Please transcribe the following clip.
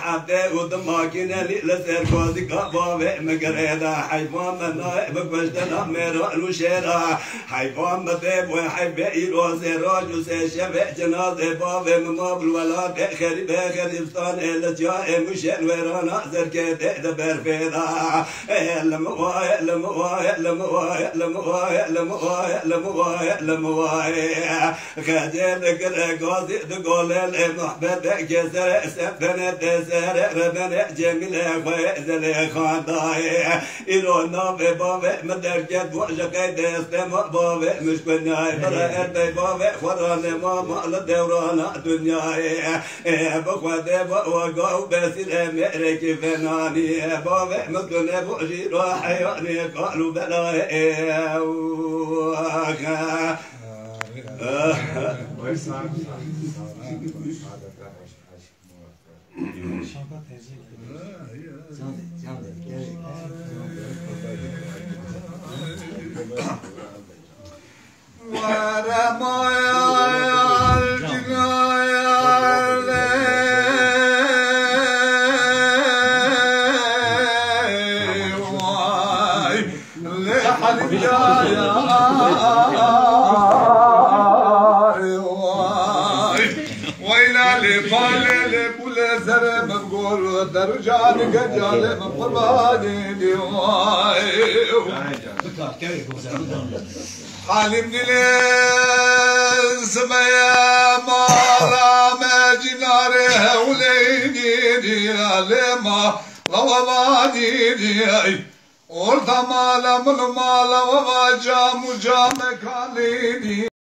حبه ودماكنا لسر كوزي كبابه مقريدا حيفان منائب بجدنا ميران وشيرا حيفان مذيب وحيبه يروز راج وسيشبه جنازه بابه ممابل ولا خريب خريبستان الاتياء مشين ويرانا زركت دبر فيدا لمواي لمواي لمواي لمواي لمواي لمواي لمواي خجل قاضي تقول المحبت كسر سفن تسر ربنا جميل فايز خاطاي إلونا بابا مدرجت وجهك دستم بابا مش بناي برا أربي بابا خران ما مال دوران الدنيا بخوات وقاو بس الأمريكي فناني بابا مكن بوجي روحي قالوا بلاي درجان قجال مقرباني ديواي حالي من السمايا مالا ما جناره وليني ديا لما لواباني دياي قلت مالا من مالا وما جام جام كاليني